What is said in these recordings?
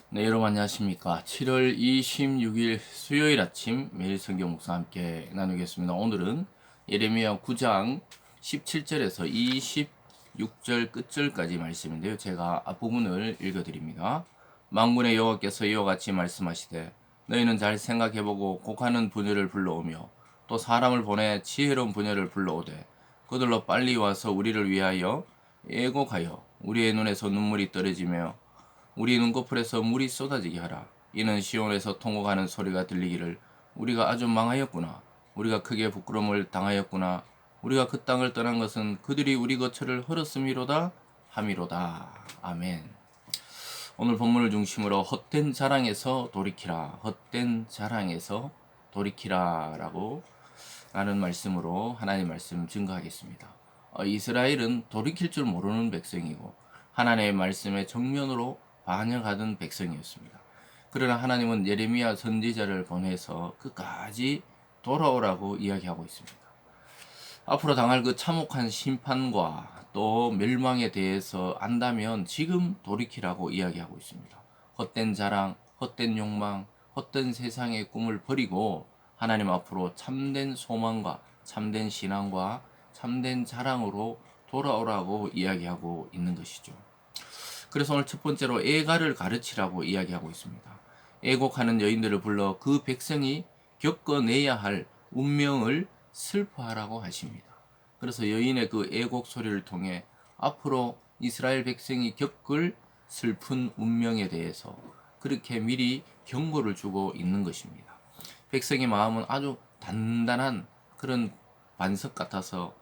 네, 여러분 안녕하십니까. 7월 26일 수요일 아침 매일 성경 묵상 함께 나누겠습니다. 오늘은 예레미야 9장 17절에서 26절 끝절까지 말씀인데요. 제가 앞부분을 읽어드립니다. 만군의 여호와께서 이와 같이 말씀하시되 너희는 잘 생각해보고 곡하는 부녀를 불러오며 또 사람을 보내 지혜로운 부녀를 불러오되 그들로 빨리 와서 우리를 위하여 애곡하여 우리의 눈에서 눈물이 떨어지며 우리 눈꺼풀에서 물이 쏟아지게 하라. 이는 시온에서 통곡하는 소리가 들리기를 우리가 아주 망하였구나. 우리가 크게 부끄러움을 당하였구나. 우리가 그 땅을 떠난 것은 그들이 우리 거처를 헐었음이로다 함이로다. 아멘. 오늘 본문을 중심으로 헛된 자랑에서 돌이키라. 헛된 자랑에서 돌이키라라고 라는 말씀으로 하나님 말씀 증거하겠습니다. 이스라엘은 돌이킬 줄 모르는 백성이고 하나님의 말씀에 정면으로 반역하던 백성이었습니다. 그러나 하나님은 예레미야 선지자를 보내서 끝까지 돌아오라고 이야기하고 있습니다. 앞으로 당할 그 참혹한 심판과 또 멸망에 대해서 안다면 지금 돌이키라고 이야기하고 있습니다. 헛된 자랑, 헛된 욕망, 헛된 세상의 꿈을 버리고 하나님 앞으로 참된 소망과 참된 신앙과 참된 자랑으로 돌아오라고 이야기하고 있는 것이죠. 그래서 오늘 첫 번째로 애가를 가르치라고 이야기하고 있습니다. 애곡하는 여인들을 불러 그 백성이 겪어내야 할 운명을 슬퍼하라고 하십니다. 그래서 여인의 그 애곡 소리를 통해 앞으로 이스라엘 백성이 겪을 슬픈 운명에 대해서 그렇게 미리 경고를 주고 있는 것입니다. 백성의 마음은 아주 단단한 그런 반석 같아서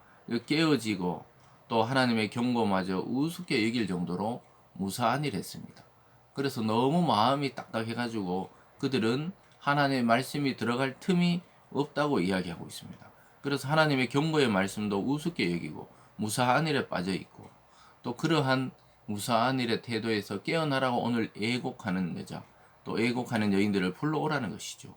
깨어지고 또 하나님의 경고마저 우습게 여길 정도로 무사한 일 했습니다. 그래서 너무 마음이 딱딱해가지고 그들은 하나님의 말씀이 들어갈 틈이 없다고 이야기하고 있습니다. 그래서 하나님의 경고의 말씀도 우습게 여기고 무사한 일에 빠져 있고 또 그러한 무사한 일의 태도에서 깨어나라고 오늘 애곡하는 여자 또 애곡하는 여인들을 불러오라는 것이죠.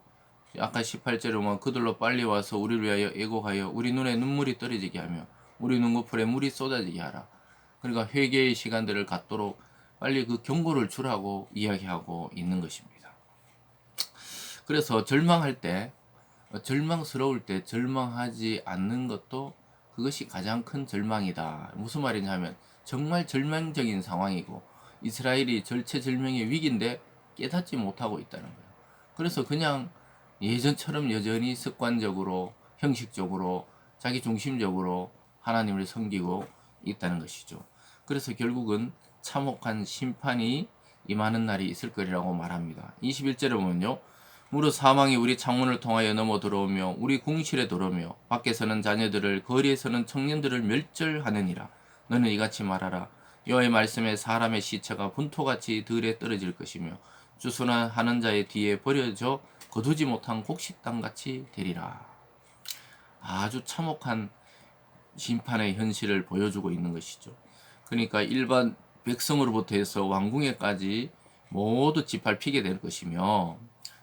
아까 18절에 보면 그들로 빨리 와서 우리를 위하여 애곡하여 우리 눈에 눈물이 떨어지게 하며 우리 눈꺼풀에 물이 쏟아지게 하라. 그러니까 회개의 시간들을 갖도록 빨리 그 경고를 주라고 이야기하고 있는 것입니다. 그래서 절망할 때 절망스러울 때 절망하지 않는 것도 그것이 가장 큰 절망이다. 무슨 말이냐 하면 정말 절망적인 상황이고 이스라엘이 절체절명의 위기인데 깨닫지 못하고 있다는 거예요. 그래서 그냥 예전처럼 여전히 습관적으로 형식적으로 자기 중심적으로 하나님을 섬기고 있다는 것이죠. 그래서 결국은 참혹한 심판이 임하는 날이 있을 거리라고 말합니다. 21절에 보면요. 무릇 사망이 우리 창문을 통하여 넘어 들어오며 우리 궁실에 들어오며 밖에서는 자녀들을 거리에서는 청년들을 멸절하느니라. 너는 이같이 말하라. 여호와의 말씀에 사람의 시체가 분토같이 들에 떨어질 것이며 주순하는 자의 뒤에 버려져 거두지 못한 곡식당같이 되리라. 아주 참혹한 심판의 현실을 보여주고 있는 것이죠. 그러니까 일반 백성으로부터 해서 왕궁에까지 모두 짓밟히게 될 것이며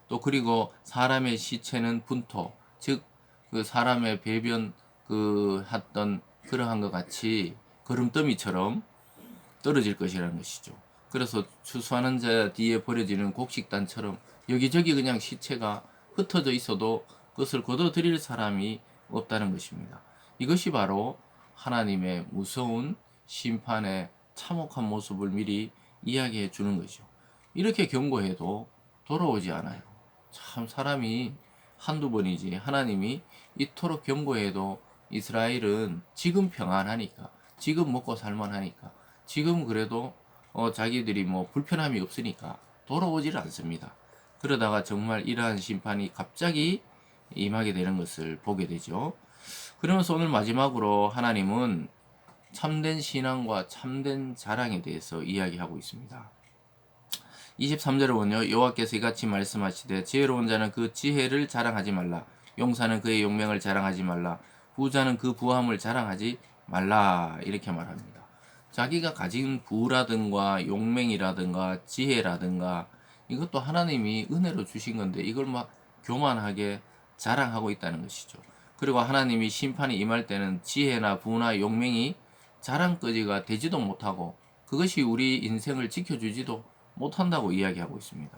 또 그리고 사람의 시체는 분토 즉 그 사람의 배변 그 했던 그러한 것 같이 거름더미처럼 떨어질 것이라는 것이죠. 그래서 추수하는 자 뒤에 버려지는 곡식단처럼 여기저기 그냥 시체가 흩어져 있어도 그것을 거둬들일 사람이 없다는 것입니다. 이것이 바로 하나님의 무서운 심판의 참혹한 모습을 미리 이야기해 주는 거죠. 이렇게 경고해도 돌아오지 않아요. 참 사람이 한두 번이지 하나님이 이토록 경고해도 이스라엘은 지금 평안하니까 지금 먹고 살만하니까 지금 그래도 자기들이 뭐 불편함이 없으니까 돌아오질 않습니다. 그러다가 정말 이러한 심판이 갑자기 임하게 되는 것을 보게 되죠. 그러면서 오늘 마지막으로 하나님은 참된 신앙과 참된 자랑에 대해서 이야기하고 있습니다. 23절을 보면요. 여호와께서 이같이 말씀하시되 지혜로운 자는 그 지혜를 자랑하지 말라. 용사는 그의 용맹을 자랑하지 말라. 부자는 그 부함을 자랑하지 말라. 이렇게 말합니다. 자기가 가진 부라든가 용맹이라든가 지혜라든가 이것도 하나님이 은혜로 주신 건데 이걸 막 교만하게 자랑하고 있다는 것이죠. 그리고 하나님이 심판이 임할 때는 지혜나 부나 용맹이 자랑거지가 되지도 못하고 그것이 우리 인생을 지켜주지도 못한다고 이야기하고 있습니다.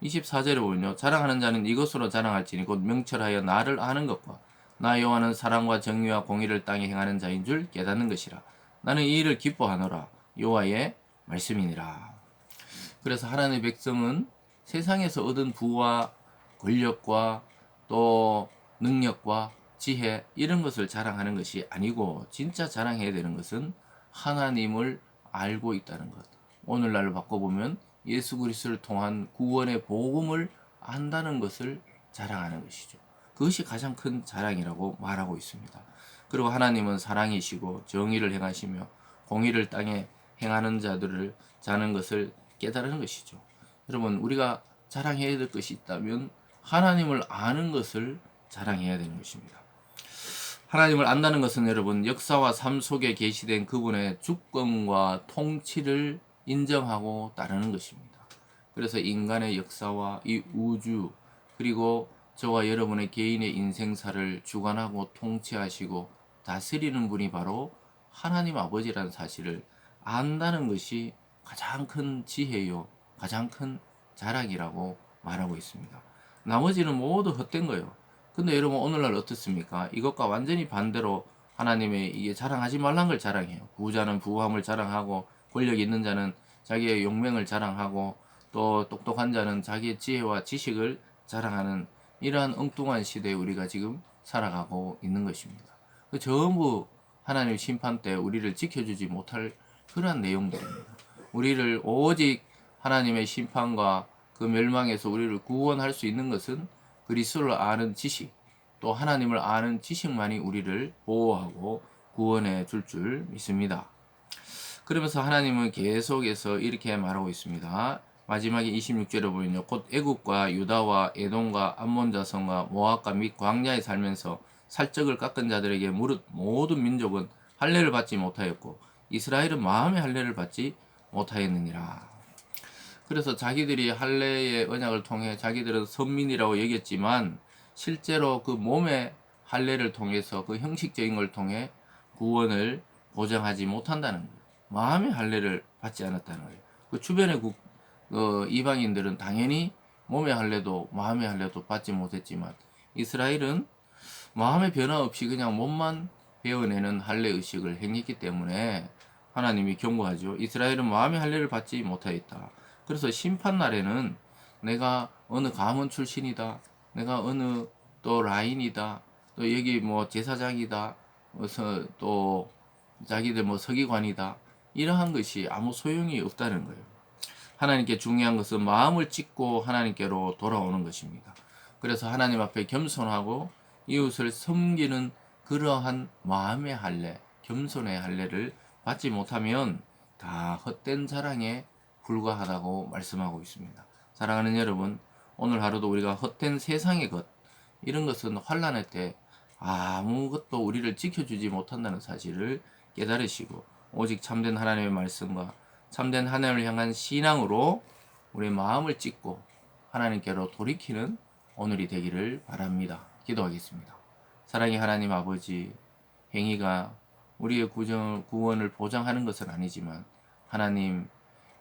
24절에 보면요. 자랑하는 자는 이것으로 자랑할지니 곧 명철하여 나를 아는 것과 나 여호와는 사랑과 정의와 공의를 땅에 행하는 자인 줄 깨닫는 것이라. 나는 이 일을 기뻐하노라. 여호와의 말씀이니라. 그래서 하나님의 백성은 세상에서 얻은 부와 권력과 또 능력과 지혜 이런 것을 자랑하는 것이 아니고 진짜 자랑해야 되는 것은 하나님을 알고 있다는 것. 오늘날로 바꿔보면 예수 그리스도를 통한 구원의 복음을 안다는 것을 자랑하는 것이죠. 그것이 가장 큰 자랑이라고 말하고 있습니다. 그리고 하나님은 사랑이시고 정의를 행하시며 공의를 땅에 행하는 자들을 자는 것을 깨달은 것이죠. 여러분, 우리가 자랑해야 될 것이 있다면 하나님을 아는 것을 자랑해야 되는 것입니다. 하나님을 안다는 것은 여러분 역사와 삶 속에 계시된 그분의 주권과 통치를 인정하고 따르는 것입니다. 그래서 인간의 역사와 이 우주 그리고 저와 여러분의 개인의 인생사를 주관하고 통치하시고 다스리는 분이 바로 하나님 아버지라는 사실을 안다는 것이 가장 큰 지혜요 가장 큰 자랑이라고 말하고 있습니다. 나머지는 모두 헛된 거예요. 근데 여러분 오늘날 어떻습니까? 이것과 완전히 반대로 하나님의 이게 자랑하지 말란 걸 자랑해요. 부자는 부함을 자랑하고 권력 있는 자는 자기의 용맹을 자랑하고 또 똑똑한 자는 자기의 지혜와 지식을 자랑하는 이러한 엉뚱한 시대에 우리가 지금 살아가고 있는 것입니다. 그 전부 하나님 심판 때 우리를 지켜주지 못할 그러한 내용들입니다. 우리를 오직 하나님의 심판과 그 멸망에서 우리를 구원할 수 있는 것은 그리스도를 아는 지식, 또 하나님을 아는 지식만이 우리를 보호하고 구원해 줄 믿습니다. 그러면서 하나님은 계속해서 이렇게 말하고 있습니다. 마지막에 26절에 보면요. 곧 애굽과 유다와 에돔과 암몬 자손과 모압과 및 광야에 살면서 살적을 깎은 자들에게 무릇 모든 민족은 할례를 받지 못하였고 이스라엘은 마음의 할례를 받지 못하였느니라. 그래서 자기들이 할례의 언약을 통해 자기들은 선민이라고 여겼지만 실제로 그 몸의 할례를 통해서 그 형식적인 걸 통해 구원을 보장하지 못한다는 거예요. 마음의 할례를 받지 않았다는 거예요. 그 주변의 이방인들은 당연히 몸의 할례도 마음의 할례도 받지 못했지만 이스라엘은 마음의 변화 없이 그냥 몸만 베어내는 할례 의식을 행했기 때문에 하나님이 경고하죠. 이스라엘은 마음의 할례를 받지 못하였다. 그래서 심판날에는 내가 어느 가문 출신이다. 내가 어느 또 라인이다. 또 여기 뭐 제사장이다. 또 자기들 뭐 서기관이다. 이러한 것이 아무 소용이 없다는 거예요. 하나님께 중요한 것은 마음을 찢고 하나님께로 돌아오는 것입니다. 그래서 하나님 앞에 겸손하고 이웃을 섬기는 그러한 마음의 할례, 겸손의 할례를 받지 못하면 다 헛된 자랑에 불과하다고 말씀하고 있습니다. 사랑하는 여러분, 오늘 하루도 우리가 헛된 세상의 것, 이런 것은 환난의 때 아무것도 우리를 지켜주지 못한다는 사실을 깨달으시고 오직 참된 하나님의 말씀과 참된 하나님을 향한 신앙으로 우리의 마음을 찢고 하나님께로 돌이키는 오늘이 되기를 바랍니다. 기도하겠습니다. 사랑의 하나님 아버지, 행위가 우리의 구원을 보장하는 것은 아니지만 하나님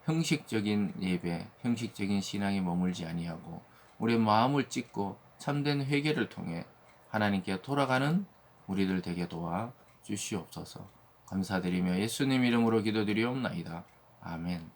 형식적인 예배, 형식적인 신앙에 머물지 아니하고 우리의 마음을 찢고 참된 회개를 통해 하나님께 돌아가는 우리들 되게 도와 주시옵소서. 감사드리며 예수님 이름으로 기도드리옵나이다. 아멘.